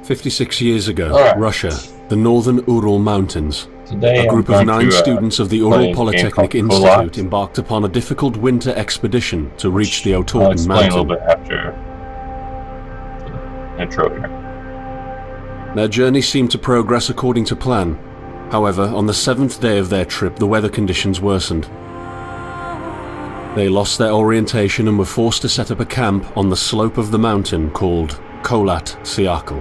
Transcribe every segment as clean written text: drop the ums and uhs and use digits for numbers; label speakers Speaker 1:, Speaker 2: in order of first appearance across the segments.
Speaker 1: 56 years ago, Russia, the northern Ural Mountains.
Speaker 2: Today
Speaker 1: A group of 9 students of the
Speaker 2: play
Speaker 1: Ural
Speaker 2: a
Speaker 1: Polytechnic
Speaker 2: game called
Speaker 1: Institute
Speaker 2: Kholat.
Speaker 1: embarked upon a difficult winter expedition to reach the
Speaker 2: I'll
Speaker 1: Otorten
Speaker 2: explain a little
Speaker 1: mountain.
Speaker 2: bit after the intro here.
Speaker 1: Their journey seemed to progress according to plan. However, on the 7th day of their trip, the weather conditions worsened. They lost their orientation and were forced to set up a camp on the slope of the mountain called Kholat Act.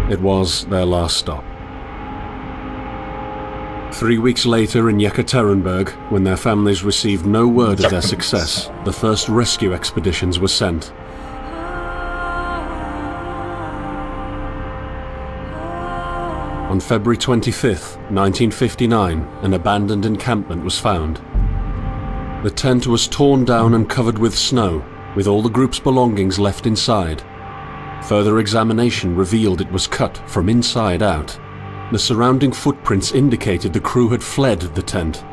Speaker 1: It was their last stop. 3 weeks later in Yekaterinburg, when their families received no word of their success, the first rescue expeditions were sent. On February 25th, 1959, an abandoned encampment was found. The tent was torn down and covered with snow, with all the group's belongings left inside. Further examination revealed it was cut from inside out. The surrounding footprints indicated the crew had fled the tent.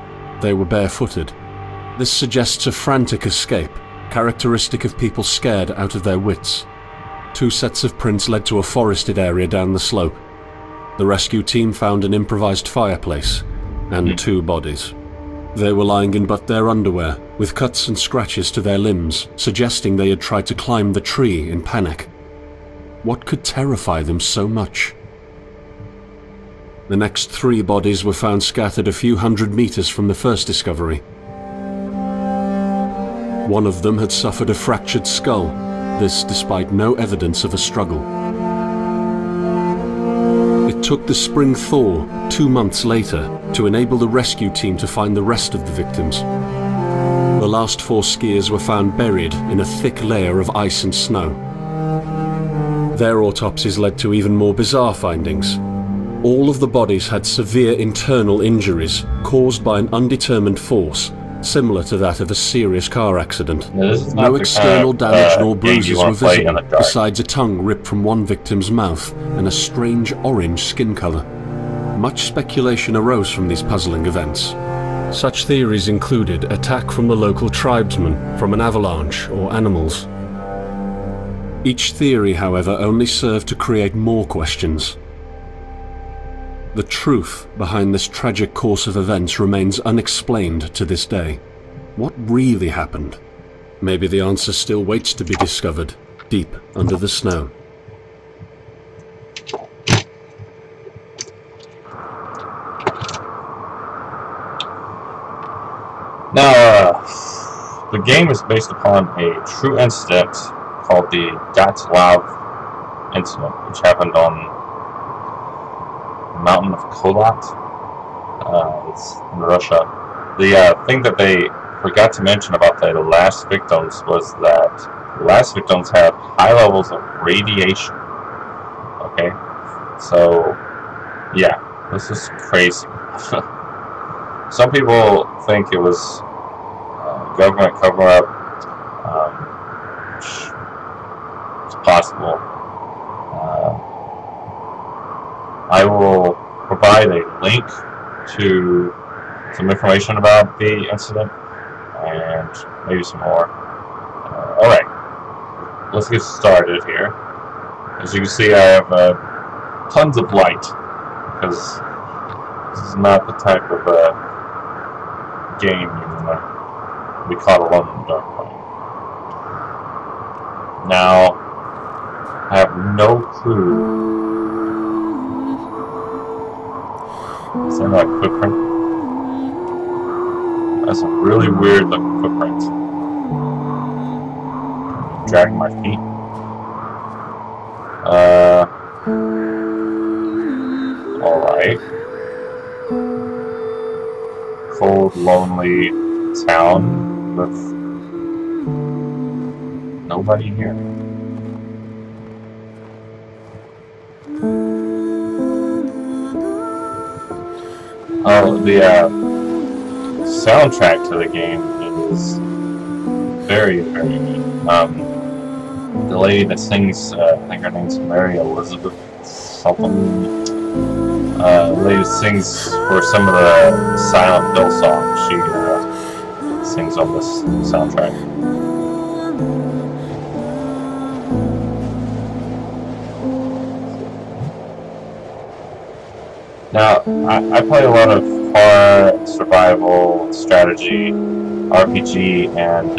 Speaker 1: They were barefooted. This suggests a frantic escape, characteristic of people scared out of their wits. 2 sets of prints led to a forested area down the slope. The rescue team found an improvised fireplace and 2 bodies. They were lying in but their underwear, with cuts and scratches to their limbs, suggesting they had tried to climb the tree in panic. What could terrify them so much? The next 3 bodies were found scattered a few hundred meters from the first discovery. One of them had suffered a fractured skull, this despite no evidence of a struggle. It took the spring thaw 2 months later to enable the rescue team to find the rest of the victims. The last 4 skiers were found buried in a thick layer of ice and snow. Their autopsies led to even more bizarre findings. All of the bodies had severe internal injuries caused by an undetermined force, similar to that of a serious car accident. No external damage nor bruises were visible, besides a tongue ripped from one victim's mouth and a strange orange skin color. Much speculation arose from these puzzling events. Such theories included attack from the local tribesmen, from an avalanche, or animals. Each theory, however, only served to create more questions. The truth behind this tragic course of events remains unexplained to this day. What really happened? Maybe the answer still waits to be discovered, deep under the snow.
Speaker 2: Now, the game is based upon a true incident called the Dyatlov incident, which happened on mountain of Kholat. It's in Russia. The thing that they forgot to mention about the last victims was that the last victims had high levels of radiation. Okay, so yeah, this is crazy. Some people think it was government cover-up. It's possible. I will provide a link to some information about the incident and maybe some more. Alright, let's get started here. As you can see, I have tons of light because this is not the type of game you can be caught alone in the dark playing. Now, I have no clue. Is that like footprint? That's a really weird looking footprint. Dragging my feet. Alright. Cold, lonely town with nobody here. Oh, the soundtrack to the game is very, very neat. The lady that sings, I think her name's Mary Elizabeth something. The lady that sings for some of the Silent Hill songs. She sings on this soundtrack. Now, I play a lot of horror, survival, strategy, RPG, and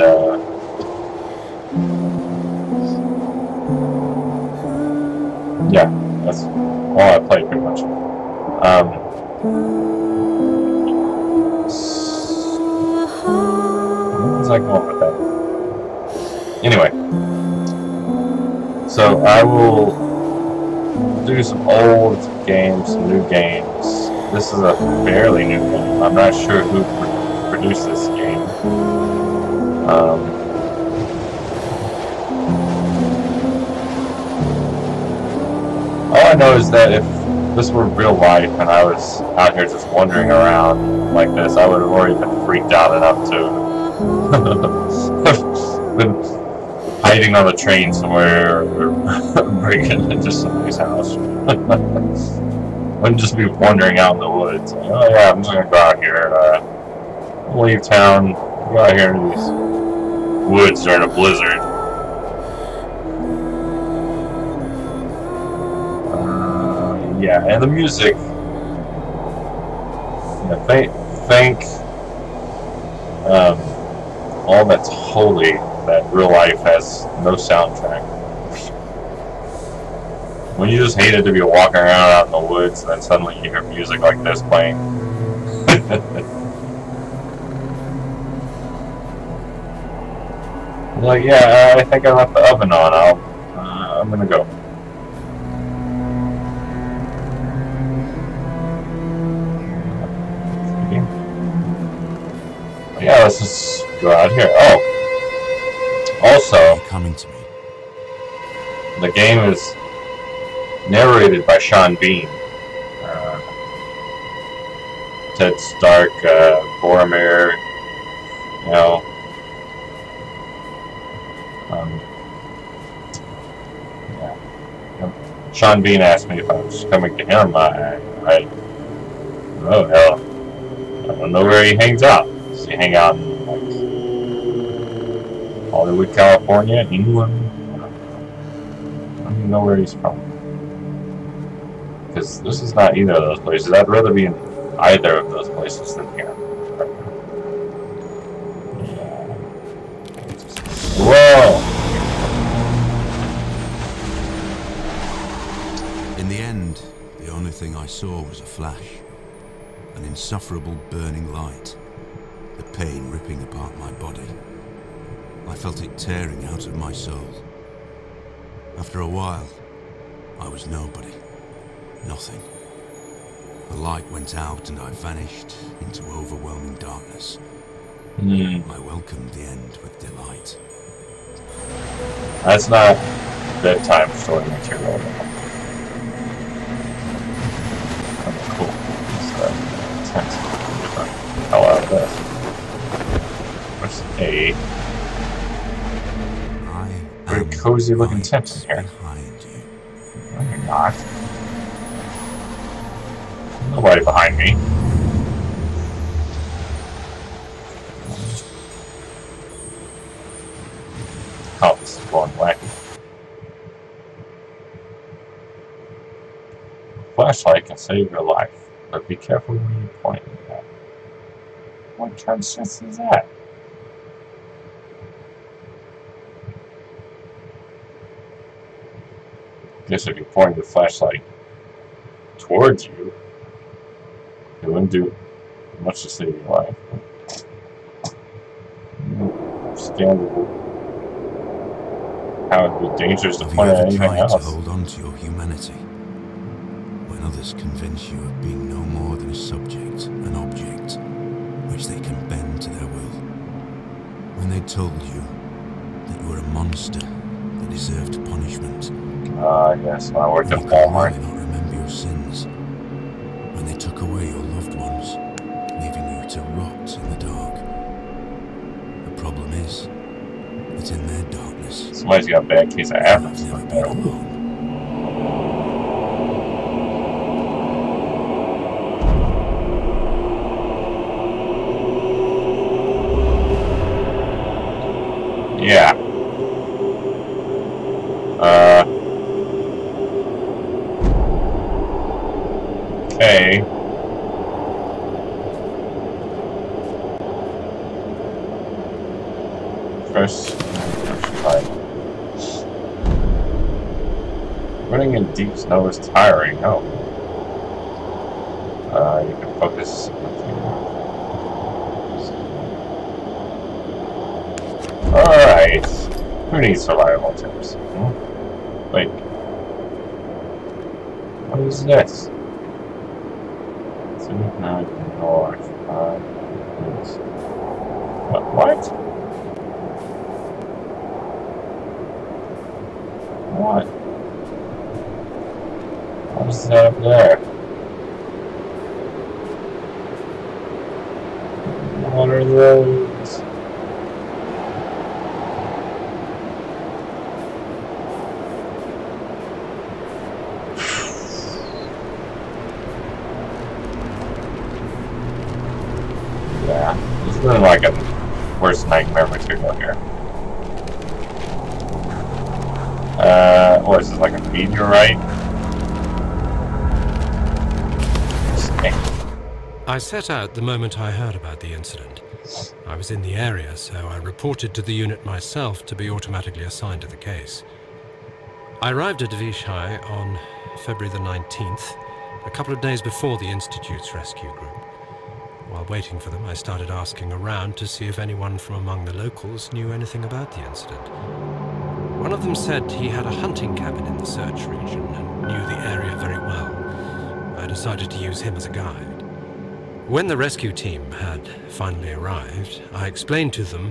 Speaker 2: yeah, that's all I play pretty much. Where was I going with that? Anyway, so I will do some old games, some new games. This is a fairly new game. I'm not sure who produced this game. All I know is that if this were real life and I was out here just wandering around like this, I would have already been freaked out enough to have been hiding on the train somewhere or breaking into somebody's house. Wouldn't just be wandering out in the woods. Like, oh yeah, I'm just gonna go out here, leave town, go out here into these woods during a blizzard. Yeah, and the music. Yeah, thank all that's holy that real life has no soundtrack. When you just hated to be walking around out in the woods and then suddenly you hear music like this playing. Like, yeah, I think I left the oven on. I'm gonna go. Yeah, let's just go out here. Oh, also,
Speaker 3: coming to me.
Speaker 2: The game is narrated by Sean Bean. Ted Stark, Boromir, you know. Yeah. Sean Bean asked me if I was coming to him. Oh hell, I don't know where he hangs out. Does he hang out in like Hollywood, California, England? I don't even know where he's from. Because this is not either of those places. I'd rather be in either of those places than here. Yeah. Whoa!
Speaker 3: In the end, the only thing I saw was a flash. An insufferable burning light. The pain ripping apart my body. I felt it tearing out of my soul. After a while, I was nobody. Nothing. The light went out and I vanished into overwhelming darkness. I welcomed the end with delight.
Speaker 2: That's not bedtime story material. Oh, cool. It's tent. Get the hell out of this. What's a very cozy looking tent in here?
Speaker 3: Behind you.
Speaker 2: No, you're not. Nobody behind me. Oh, this is going wacky. Flashlight can save your life, but be careful when you point it at. What kind of sense is that? I guess if you point the flashlight towards you, it wouldn't do much to save your life. Understandable. How it would be dangerous to point at anything else.
Speaker 3: To hold on to your humanity when others convince you of being no more than a subject, an object, which they can bend to their will. When they told you that you were a monster that deserved punishment.
Speaker 2: Yes, when I worked at Walmart.
Speaker 3: You not remember your sins. When they took away your loved ones, leaving you to rot in the dark. The problem is that in their darkness,
Speaker 2: somebody's got a bad case of Athens.
Speaker 3: I've never been alone.
Speaker 2: Yeah. Okay. Fresh tire. Running in deep snow is tiring. Oh. You can focus. Alright. Who needs survival tips? Wait. What is this? North. What? What? What is that up there? What are those? Yeah, this is really like a worst nightmare material here. What is this, like a meteorite?
Speaker 4: I set out the moment I heard about the incident. I was in the area, so I reported to the unit myself to be automatically assigned to the case. I arrived at Vishai on February the 19th, a couple of days before the Institute's rescue group. While waiting for them, I started asking around to see if anyone from among the locals knew anything about the incident. One of them said he had a hunting cabin in the search region and knew the area very well. I decided to use him as a guide. When the rescue team had finally arrived, I explained to them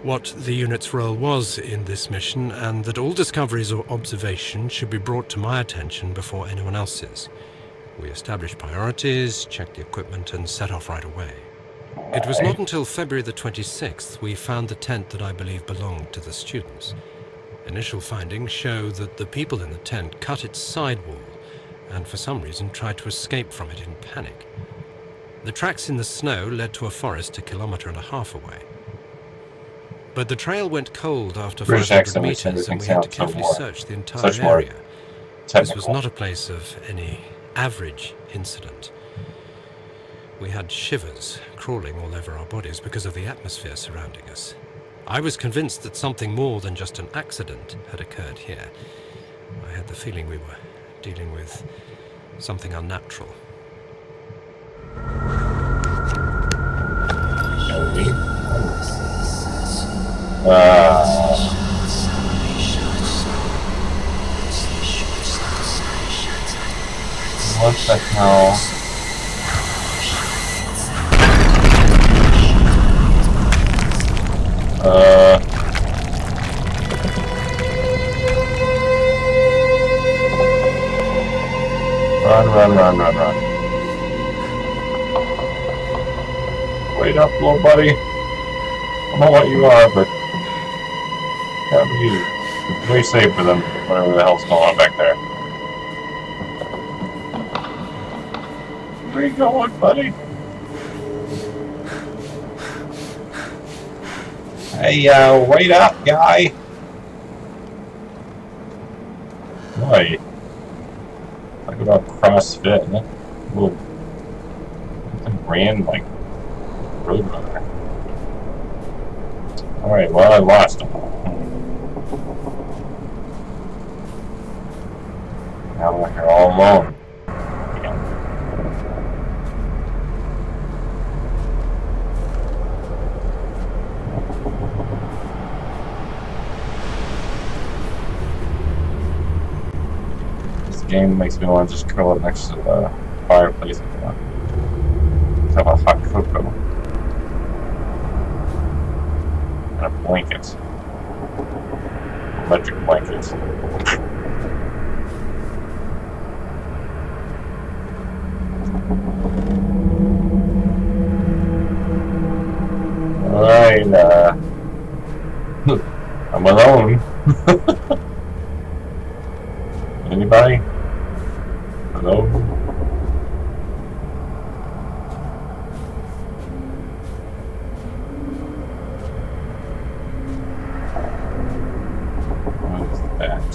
Speaker 4: what the unit's role was in this mission and that all discoveries or observations should be brought to my attention before anyone else's. We established priorities, checked the equipment, and set off right away. It was not until February the 26th we found the tent that I believe belonged to the students. Initial findings show that the people in the tent cut its sidewall and for some reason tried to escape from it in panic. The tracks in the snow led to a forest 1.5 kilometers away. But the trail went cold after 500 meters and we had to carefully search the entire area. This was not a place of any average incident. We had shivers crawling all over our bodies because of the atmosphere surrounding us. I was convinced that something more than just an accident had occurred here. I had the feeling we were dealing with something unnatural.
Speaker 2: What the hell? Run. Wait up, little buddy. I don't know what you are, but gotta be very safe for them, whatever the hell's going on back there. Where you going, buddy? Hey, wait up, guy. Boy. Talk about CrossFit, huh? Little brand like Roadrunner. Alright, well, I lost him. Now I'm here all alone. Game makes me want to just curl up next to the fireplace and have a hot cocoa and a blanket, electric blanket. Alright, I'm alone. Anybody? Hello? What is that?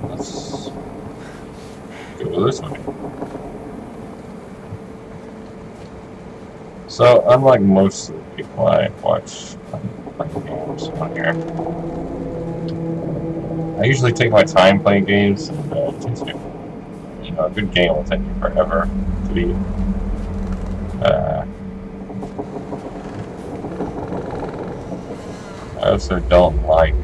Speaker 2: Let's go this way. So, unlike most of the people I watch playing games on here, I usually take my time playing games, and it takes me, a good game will take me forever to beat. I also don't like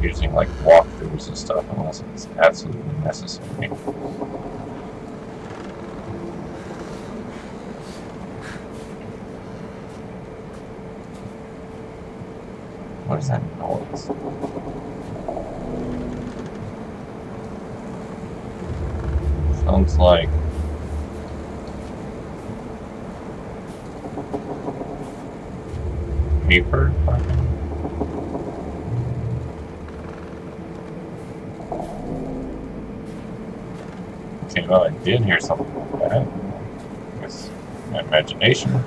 Speaker 2: using like walkthroughs and stuff unless it's absolutely necessary. What is that noise? Sounds like paper. Okay, well, I did hear something like that. I guess my imagination.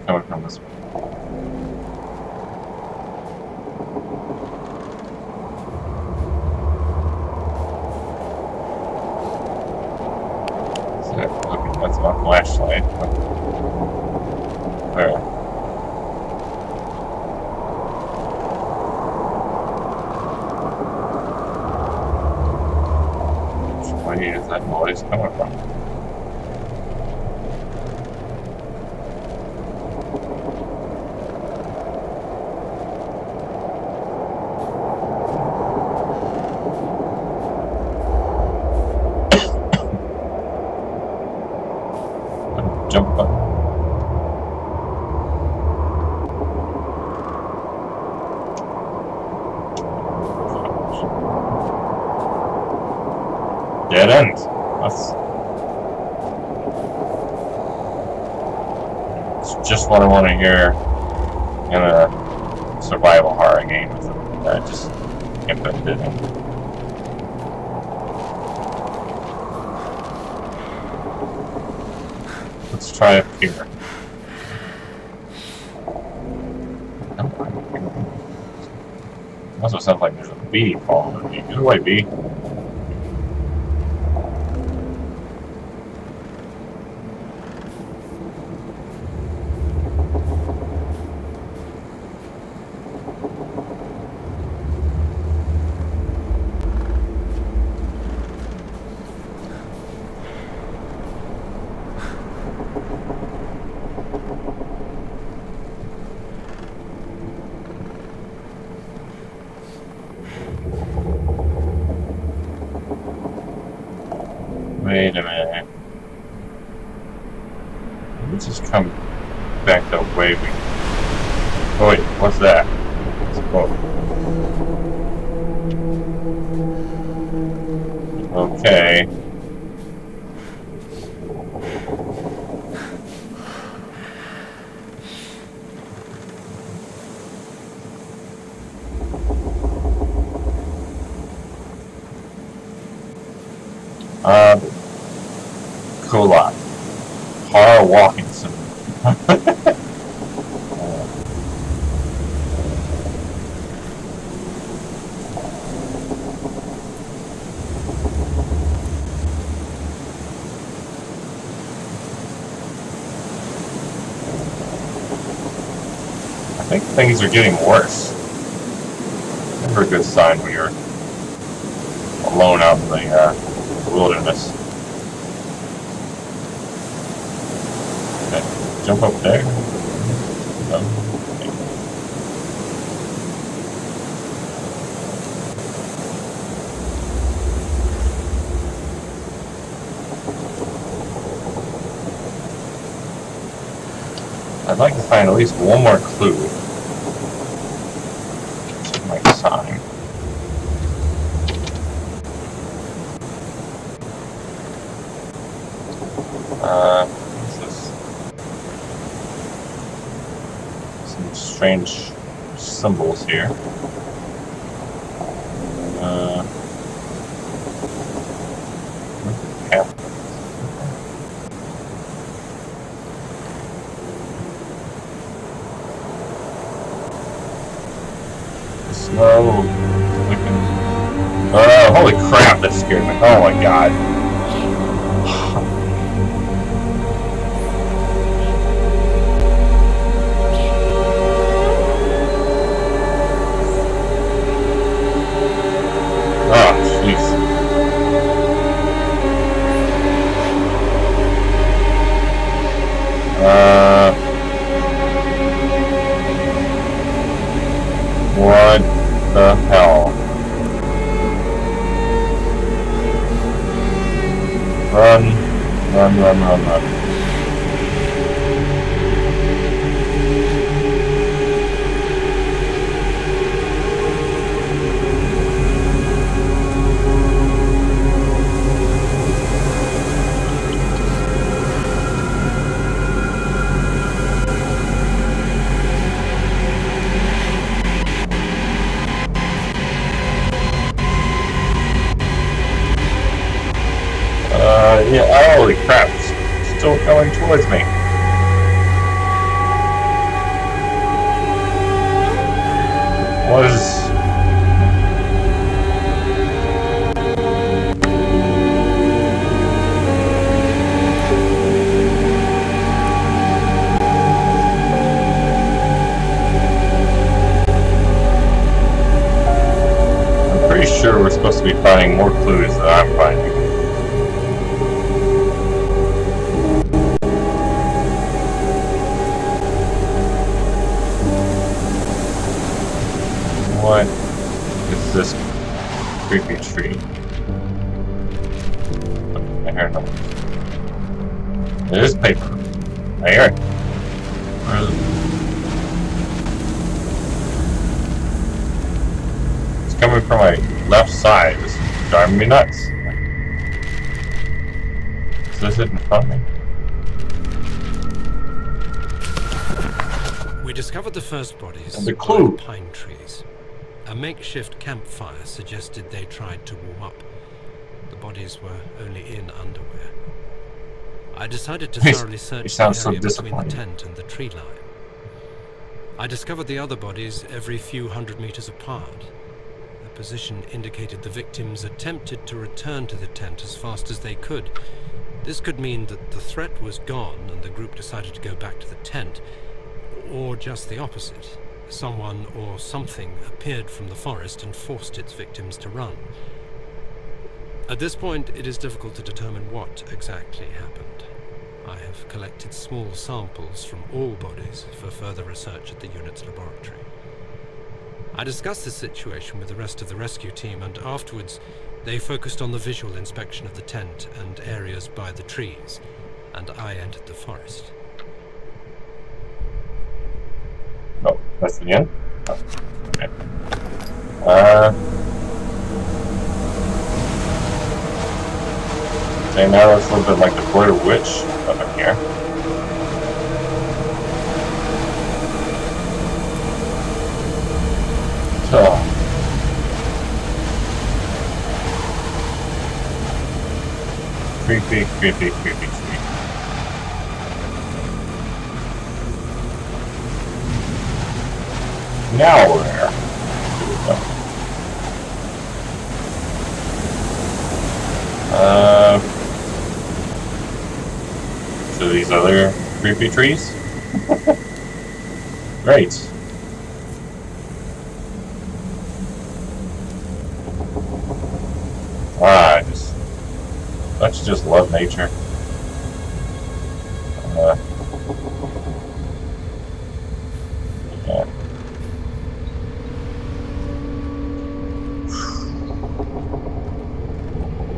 Speaker 2: Coming from this way. So, okay, that's my flashlight. There. Which way is that noise coming from? Jump button. Dead end. It's just what I want to hear in a survival horror game. I just can't put it in. Let's try up here. Also sounds like there's a bee following me. Get away, bee. Wait a minute. Let's just come back the way we... Oh wait, what's that? It's a boat. Okay. Kholat. Horror walking sim. I think things are getting worse. Never a good sign when you're alone out in the wilderness. Jump up there. Okay. I'd like to find at least one more clue. Like a sign. What's this? Some strange symbols here. Slow. Oh, holy crap, that scared me. Oh my god. Oh, jeez. What the hell? Run, run, run, run, run. Yeah, holy crap, it's still going towards me. What is... I'm pretty sure we're supposed to be finding more clues than I'm finding. What is this creepy tree? I hear nothing. It is paper. I hear it. Where is it? It's coming from my left side. It's driving me nuts. Is this it in front of me?
Speaker 4: We discovered the first bodies
Speaker 2: And the clue.
Speaker 4: by pine trees. A makeshift campfire suggested they tried to warm up. The bodies were only in underwear. I decided to thoroughly search the area between the tent and the tree line. I discovered the other bodies every few hundred meters apart. The position indicated the victims attempted to return to the tent as fast as they could. This could mean that the threat was gone and the group decided to go back to the tent, or just the opposite. Someone or something appeared from the forest and forced its victims to run. At this point, it is difficult to determine what exactly happened. I have collected small samples from all bodies for further research at the unit's laboratory. I discussed this situation with the rest of the rescue team, and afterwards they focused on the visual inspection of the tent and areas by the trees, and I entered the forest.
Speaker 2: Oh, that's the end? Oh, okay. Okay, now it's a little bit like the Blair Witch up in here. So. Creepy, creepy, creepy, creepy. Now where? To these other creepy trees? Great. I just love nature. Yeah.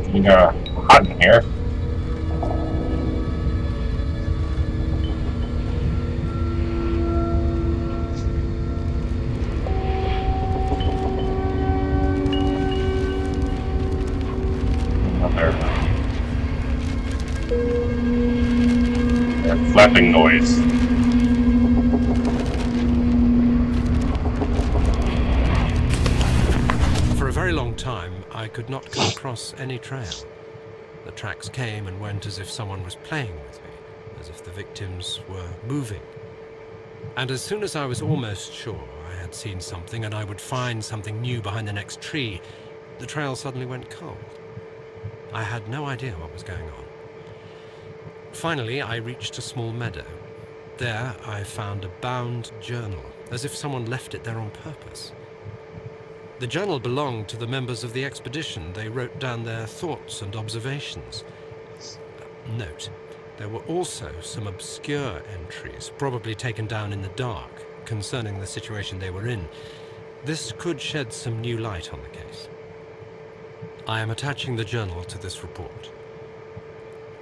Speaker 2: Getting hot in here. Flapping noise.
Speaker 4: could not come across any trail. The tracks came and went as if someone was playing with me, as if the victims were moving. And as soon as I was almost sure I had seen something and I would find something new behind the next tree, the trail suddenly went cold. I had no idea what was going on. Finally, I reached a small meadow. There, I found a bound journal, as if someone left it there on purpose. The journal belonged to the members of the expedition. They wrote down their thoughts and observations. Note, there were also some obscure entries, probably taken down in the dark, concerning the situation they were in. This could shed some new light on the case. I am attaching the journal to this report.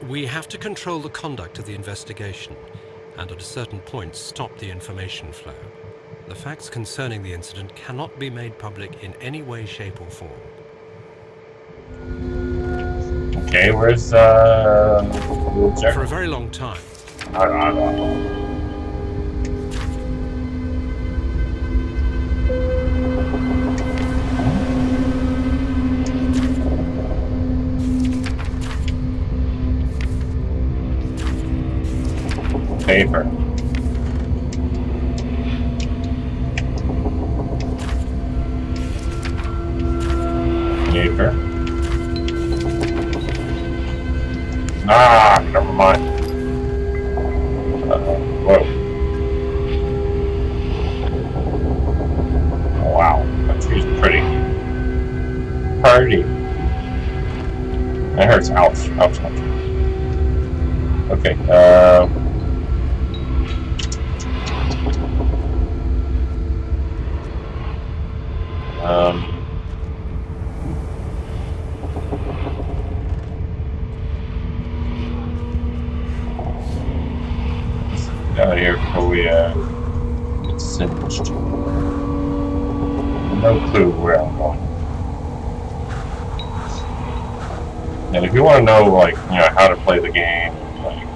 Speaker 4: We have to control the conduct of the investigation, and at a certain point stop the information flow. The facts concerning the incident cannot be made public in any way, shape, or form.
Speaker 2: Okay, where's the objective?
Speaker 4: For a very long time.
Speaker 2: Paper. Paper. Ah, never mind. Whoa. Oh, wow, that tree's pretty. Party. That hurts. Ouch. Ouch, ouch. Okay, out here before we get singed. No clue where I'm going. And if you want to know, like, you know, how to play the game, like,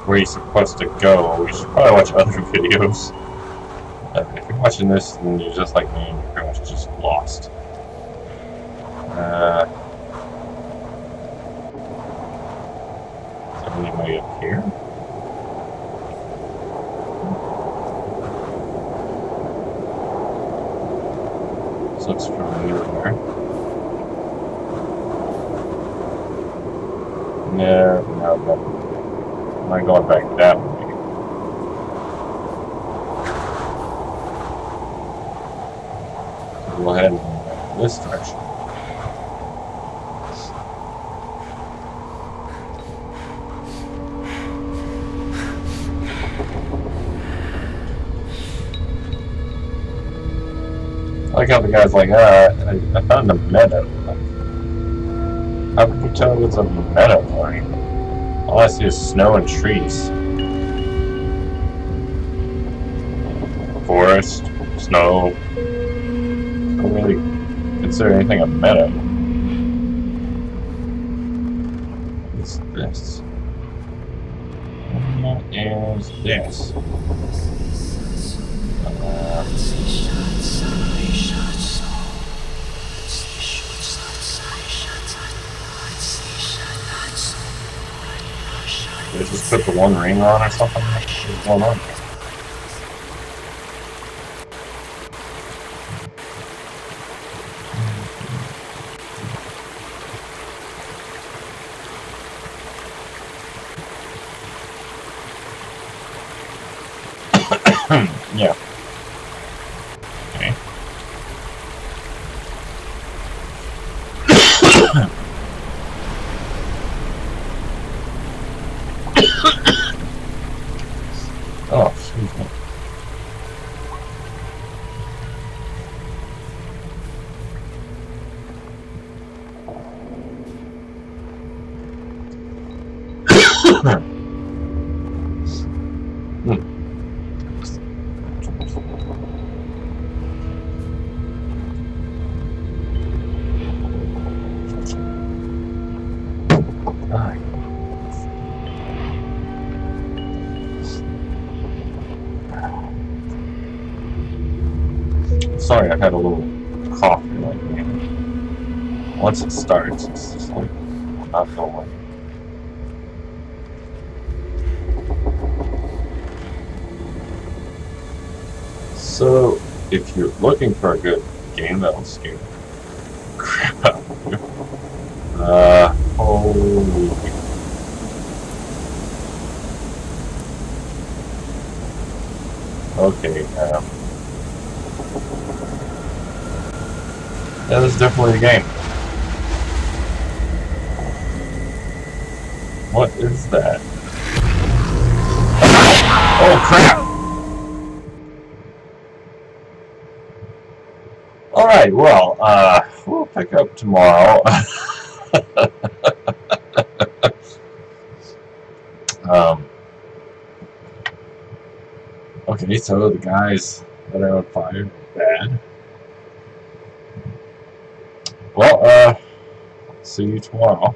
Speaker 2: where you're supposed to go, you should probably watch other videos. If you're watching this and you're just like me, you're pretty much just lost. Is there anybody up here? This looks familiar. No. I'm not going back that way. Go ahead and go this direction. I like how the guy's like, I found a meadow. Like, how could you tell it was a meadow? I mean, all I see is snow and trees. Forest, snow. I don't really consider anything a meadow. What is this? What is this? Did I just put the one ring on or something? What's going on? Yeah. Okay. Oh, excuse me. sorry, I've had a little cough lately. Once it starts, it's just like not going. So, if you're looking for a good game that'll scare the crap out of you, holy. Okay, that is definitely a game. What is that? Oh crap! Alright, well, we'll pick up tomorrow. Okay, so the guys that are on fire, bad. Well, see you tomorrow.